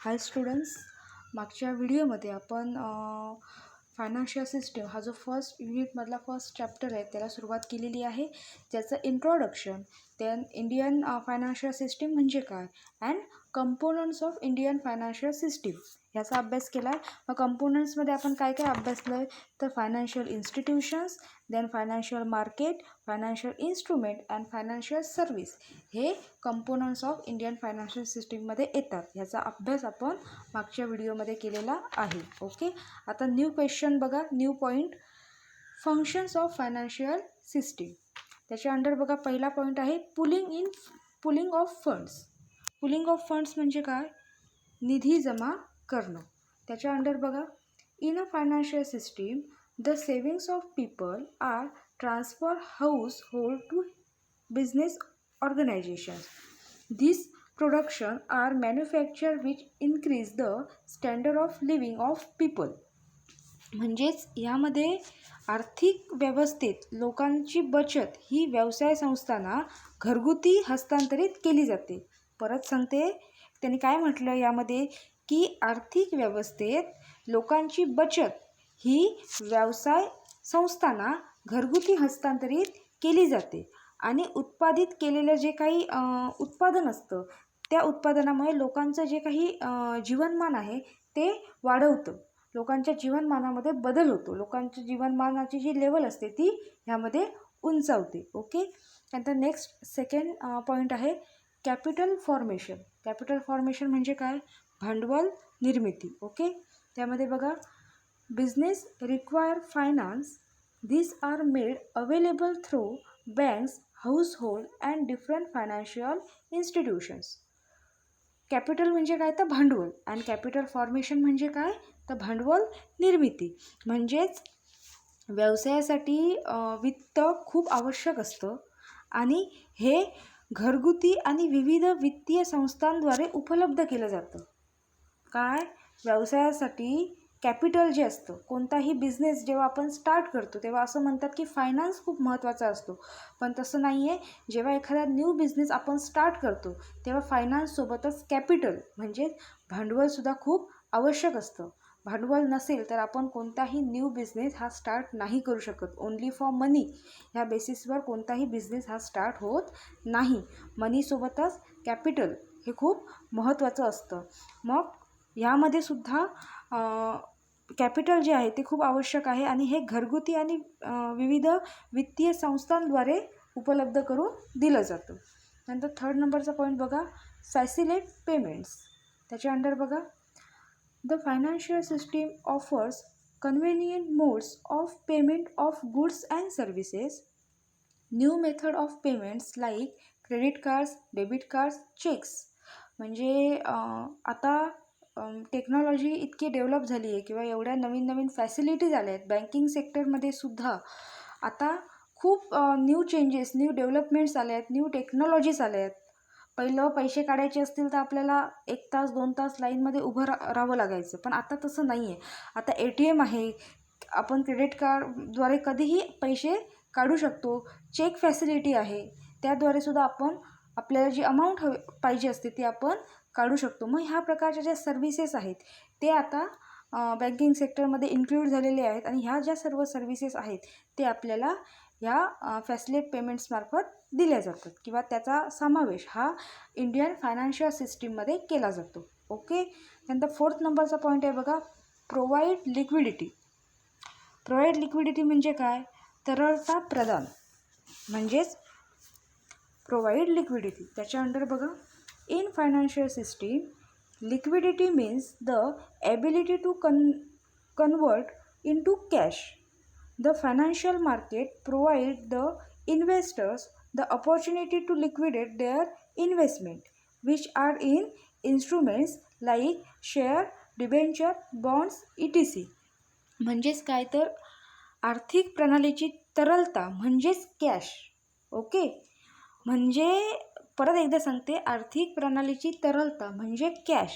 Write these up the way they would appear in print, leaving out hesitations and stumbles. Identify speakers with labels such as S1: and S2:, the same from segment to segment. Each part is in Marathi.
S1: हाय स्टुडंट्स, मागच्या व्हिडिओमध्ये आपण फायनान्शियल सिस्टीम हा जो फर्स्ट युनिटमधला फर्स्ट चॅप्टर आहे त्याला सुरुवात केलेली आहे, ज्याचं introduction, then Indian financial system म्हणजे काय and components of Indian financial system याचा अभ्यास केला आहे. मग कंपोनंट्समध्ये आपण काय काय अभ्यासलं आहे तर financial institutions, then financial market, financial instrument and financial service हे कंपोनंट्स ऑफ इंडियन फायनान्शियल सिस्टीममध्ये येतात. ह्याचा अभ्यास आपण मागच्या व्हिडिओमध्ये केलेला आहे. ओके, आता न्यू क्वेश्चन बघा, new point, functions of financial system. त्याच्या अंडर बघा पहिला पॉईंट आहे pooling of funds. Pooling of funds म्हणजे काय? निधी जमा करणं. त्याच्या अंडर बघा, in a financial system the savings of people are transfer household to business organizations. These production are manufactured which increase the standard of living of people. म्हणजेच यामध्ये आर्थिक व्यवस्थेत लोकांची बचत ही व्यवसाय संस्थांना घरगुती हस्तांतरित केली जाते. परत सांगते, त्यांनी काय म्हटलं यामध्ये की आर्थिक व्यवस्थेत लोकांची बचत ही व्यवसाय संस्थांना घरगुती हस्तांतरित केली जाते आणि उत्पादित केलेलं जे काही उत्पादन असतं त्या उत्पादनामुळे लोकांचं जे काही जीवनमान आहे ते वाढवतं. लोकांच्या जीवनमानामध्ये बदल होतो. लोकांच्या जीवनमानाची जी लेवल असते ती ह्यामध्ये उंचावते. ओके, त्यानंतर नेक्स्ट सेकंड पॉईंट आहे कॅपिटल फॉर्मेशन. कॅपिटल फॉर्मेशन म्हणजे काय? भांडवल निर्मिती. ओके, त्यामध्ये बघा, business require finance, these are made available through banks, household and different financial institutions. Capital म्हणजे काय? तर भांडवल. आणि कॅपिटल फॉर्मेशन म्हणजे काय? तर भांडवल निर्मिती. म्हणजेच व्यवसायासाठी वित्त खूप आवश्यक असतं आणि हे घरगुती आणि विविध वित्तीय संस्थांद्वारे उपलब्ध केलं जातं. काय? व्यवसायासाठी कॅपिटल जे असतं, कोणताही बिझनेस जेव्हा आपण स्टार्ट करतो तेव्हा असं म्हणतात की फायनान्स खूप महत्त्वाचा असतो, पण तसं नाही आहे. जेव्हा एखादा न्यू बिझनेस आपण स्टार्ट करतो तेव्हा फायनान्ससोबतच कॅपिटल म्हणजे भांडवलसुद्धा खूप आवश्यक असतं. भांडवल नसेल तर आपण कोणताही न्यू बिझनेस हा स्टार्ट नाही करू शकत. ओन्ली फॉर मनी ह्या बेसिसवर कोणताही बिझनेस हा स्टार्ट होत नाही. मनीसोबतच कॅपिटल हे खूप महत्त्वाचं असतं. मग ह्यामध्ये सुद्धा कॅपिटल जे आहे ते खूप आवश्यक आहे आणि हे घरगुती आणि विविध वित्तीय संस्थांद्वारे उपलब्ध करून दिलं जातं. नंतर थर्ड नंबरचा पॉईंट बघा, फॅसिलिट पेमेंट्स. त्याच्या अंडर बघा, the financial system offers convenient modes of payment of goods and services, new method of payments like credit cards, debit cards, cheques. म्हणजे आता टेक्नॉलॉजी इतकी डेव्हलप झाली आहे किंवा एवढ्या नवीन नवीन फॅसिलिटीज आल्या आहेत बँकिंग सेक्टरमध्ये सुद्धा. आता खूप न्यू चेंजेस, न्यू डेव्हलपमेंट्स आल्या आहेत, न्यू टेक्नॉलॉजीज आल्या आहेत. पहिलं पैसे काढायचे असतील तर आपल्याला 1 तास 2 तास लाईनमध्ये उभं राहावं लागायचं, पण आता तसं नाही आहे. आता ATM आहे, आपण क्रेडिट कार्डद्वारे कधीही पैसे काढू शकतो. चेक फॅसिलिटी आहे, त्याद्वारे सुद्धा आपण आपल्याला जी अमाऊंट पाहिजे असते ती आपण काढू शकतो. मग ह्या प्रकारच्या ज्या सर्व्हिसेस आहेत ते आता बँकिंग सेक्टरमध्ये इन्क्लूड झालेले आहेत आणि ह्या ज्या सर्व सर्व्हिसेस आहेत ते आपल्याला ह्या फॅसिलिट पेमेंट्समार्फत दिल्या जातात किंवा त्याचा समावेश हा इंडियन फायनान्शियल सिस्टीममध्ये केला जातो. ओके, त्यानंतर फोर्थ नंबरचा पॉईंट आहे बघा, प्रोव्हाइड लिक्विडिटी. प्रोव्हाइड लिक्विडिटी म्हणजे काय? तरलता प्रदान म्हणजेच प्रोव्हाइड लिक्विडिटी. त्याच्या अंडर बघा, in financial system, liquidity means the ability to convert into cash. The financial market provide the investors the opportunity to liquidate their investment, which are in instruments like share, debenture, bonds, etc. म्हणजेच काय? तर आर्थिक प्रणालीची तरलता म्हणजेच कॅश. ओके, म्हणजे परत एकदा सांगते, आर्थिक प्रणालीची तरलता म्हणजे कॅश.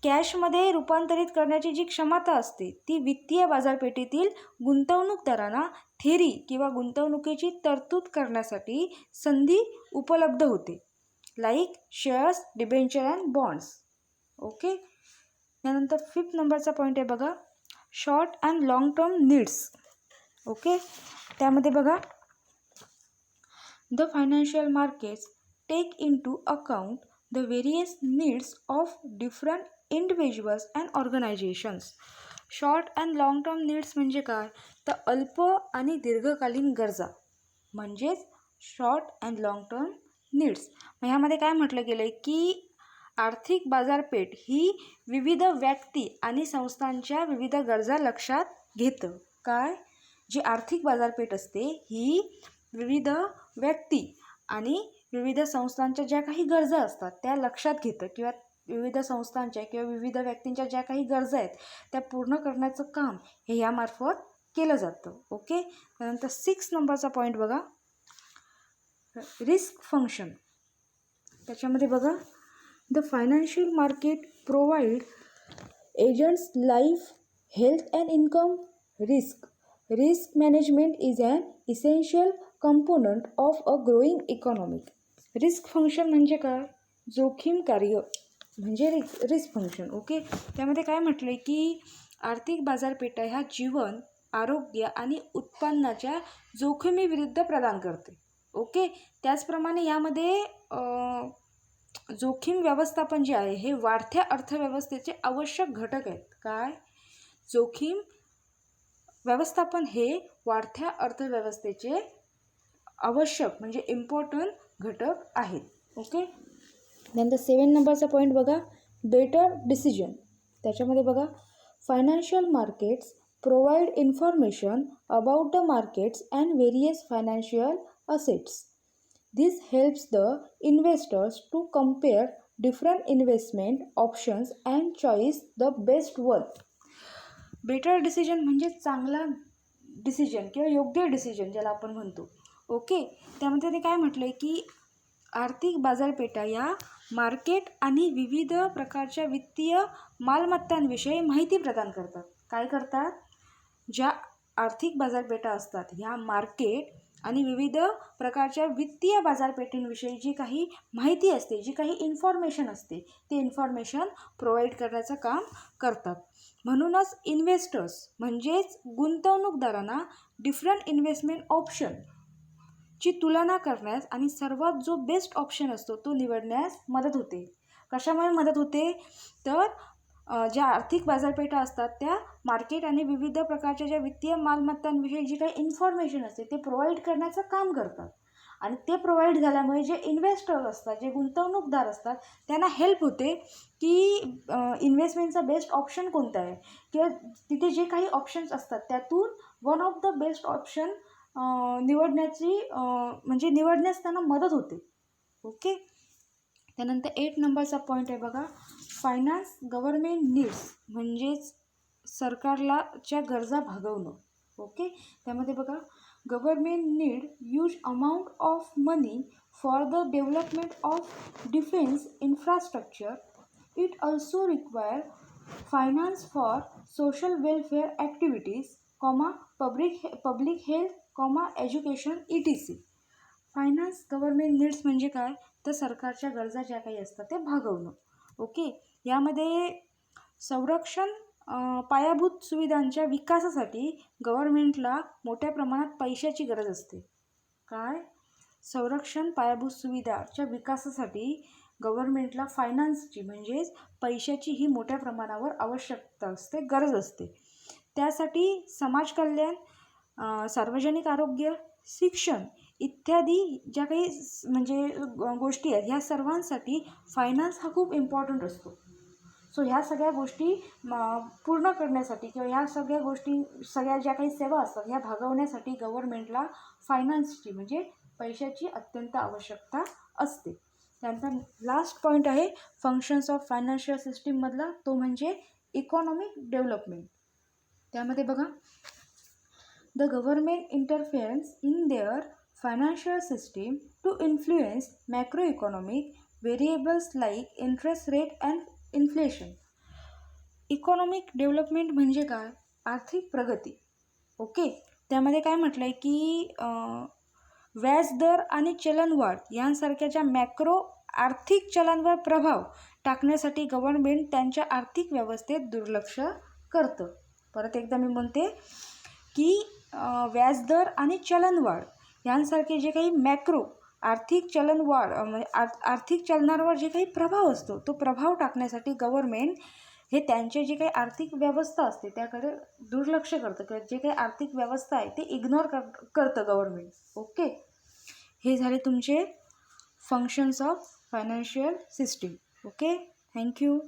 S1: कॅशमध्ये रूपांतरित करण्याची जी क्षमता असते ती वित्तीय बाजारपेठेतील गुंतवणूकदारांना थेरी किंवा गुंतवणुकीची तरतूद करण्यासाठी संधी उपलब्ध होते, like shares, debenture and bonds. Okay. त्यानंतर 5th नंबरचा पॉईंट आहे बघा, short and long term needs. Okay. त्यामध्ये बघा, the financial markets take into account the various needs of different individuals and organisations. Short and long term needs म्हणजे काय, तर अल्प आणि दीर्घकालीन गरजा म्हणजेच short and long term needs. मग ह्यामध्ये काय म्हटलं गेलं आहे की आर्थिक बाजारपेठ ही विविध व्यक्ती आणि संस्थांच्या विविध गरजा लक्षात घेतं. काय, जी आर्थिक बाजारपेठ असते ही विविध व्यक्ती आणि विविध संस्थांच्या ज्या काही गरजा असतात त्या लक्षात घेतं, किंवा विविध संस्थांच्या किंवा विविध व्यक्तींच्या ज्या काही गरजा आहेत त्या पूर्ण करण्याचं काम हे यामार्फत केलं जातं. ओके. त्यानंतर 6 नंबरचा पॉईंट बघा, रिस्क फंक्शन. त्याच्यामध्ये बघा, द फायनान्शियल मार्केट प्रोव्हाइड एजंट्स life, health and income risk. Risk management is an essential component of a growing economy. Risk function म्हणजे काय, जोखीम कार्य म्हणजे रिस्क फंक्शन. ओके. त्यामध्ये काय म्हटलं आहे की आर्थिक बाजारपेठा ह्या जीवन, आरोग्य आणि उत्पन्नाच्या जोखमीविरुद्ध प्रदान करते. ओके. त्याचप्रमाणे यामध्ये जोखीम व्यवस्थापन जे आहे हे वाढत्या अर्थव्यवस्थेचे आवश्यक घटक आहेत. काय, जोखीम व्यवस्थापन हे वाढत्या अर्थव्यवस्थेचे आवश्यक म्हणजे इम्पॉर्टंट घटक आहेत. ओके. नंतर 7 नंबरचा पॉईंट बघा, बेटर डिसिजन. त्याच्यामध्ये बघा, financial markets provide information about the markets and various financial assets. This helps the investors to compare different investment options and choice the best one. Better decision म्हणजे चांगला डिसिजन किंवा योग्य डिसिजन ज्याला आपण म्हणतो. ओके. त्यामध्ये ते काय म्हटलं आहे की आर्थिक बाजारपेठा या मार्केट आणि विविध प्रकारच्या वित्तीय मालमत्तांविषयी माहिती प्रदान करतात. काय करतात, ज्या आर्थिक बाजारपेठा असतात ह्या मार्केट आणि विविध प्रकारच्या वित्तीय बाजारपेठेंविषयी जी काही माहिती असते, जी काही इन्फॉर्मेशन असते ते इन्फॉर्मेशन प्रोव्हाइड करण्याचं काम करतात. म्हणूनच इन्व्हेस्टर्स म्हणजेच गुंतवणूकदारांना डिफरंट इन्व्हेस्टमेंट ऑप्शन ची तुलना करण्यास आणि सर्वात जो बेस्ट ऑप्शन असतो तो निवडण्यास मदत होते. कशामुळे मदत होते, तर ज्या आर्थिक बाजारपेठा असतात त्या मार्केट आणि विविध प्रकारच्या ज्या वित्तीय मालमत्तांविषयी जी काही इन्फॉर्मेशन असते ते प्रोव्हाइड करण्याचं काम करतात. आणि ते प्रोव्हाइड झाल्यामुळे जे इन्व्हेस्टर असतात, जे गुंतवणूकदार असतात त्यांना हेल्प होते की इन्व्हेस्टमेंटचा बेस्ट ऑप्शन कोणता आहे, किंवा तिथे जे काही ऑप्शन्स असतात त्यातून one of the best option निवडण्यास त्यांना मदत होते. ओके. त्यानंतर 8 नंबरचा पॉईंट आहे बघा, फायनान्स गव्हर्नमेंट नीड्स म्हणजेच सरकारलाच्या गरजा भागवणं. ओके. त्यामध्ये बघा, government need huge amount of money for the development of defence infrastructure. It also require finance for social welfare activities, public health, education ETC. Finance government needs म्हणजे काय, तर सरकारच्या गरजा ज्या काही असतात ते भागवणं. ओके. यामध्ये संरक्षण पायाभूत सुविधांच्या विकासासाठी गव्हर्नमेंटला मोठ्या प्रमाणात पैशाची गरज असते. काय, संरक्षण पायाभूत सुविधाच्या विकासासाठी गव्हर्नमेंटला फायनान्सची म्हणजेच पैशाची ही मोठ्या प्रमाणावर आवश्यकता असते, गरज असते. त्यासाठी समाज कल्याण, सार्वजनिक आरोग्य, शिक्षण इत्यादी ज्या काही गोष्टी आहेत ह्या सर्वांसाठी फायनान्स हा खूप इम्पॉर्टंट असतो. सो ह्या सगळ्या गोष्टी पूर्ण करण्यासाठी किंवा ह्या सगळ्या ज्या काही सेवा असतात ह्या भागवण्यासाठी गव्हर्नमेंटला फायनान्सची म्हणजे पैशाची अत्यंत आवश्यकता असते. त्यानंतर लास्ट पॉईंट आहे फंक्शन्स ऑफ फायनान्शियल सिस्टीममधला, तो म्हणजे इकॉनॉमिक डेव्हलपमेंट. त्यामध्ये बघा, the government interference in their financial system to influence macro economic variables like interest rate and inflation. Economic development म्हणजे काय, आर्थिक प्रगती. ओके. त्यामध्ये काय म्हटलं आहे की व्याजदर आणि चलनवाढ यांसारख्या ज्या मॅक्रो आर्थिक चलनावर प्रभाव टाकण्यासाठी गव्हर्नमेंट त्यांच्या आर्थिक व्यवस्थेत दुर्लक्ष करतं. परत एकदा मी म्हणते की व्याजदर आणि चलनवाढ यांसारखे जे काही मॅक्रो आर्थिक चलनवाढ म्हणजे आर्थिक चलनावर जे काही प्रभाव असतो तो प्रभाव टाकण्यासाठी गव्हर्नमेंट हे त्यांचे जे काही आर्थिक व्यवस्था असते त्याकडे दुर्लक्ष करतं किंवा जे काही आर्थिक व्यवस्था आहे ते इग्नोर करतं गव्हर्नमेंट. ओके, हे झाले तुमचे functions of financial system. Okay, thank you.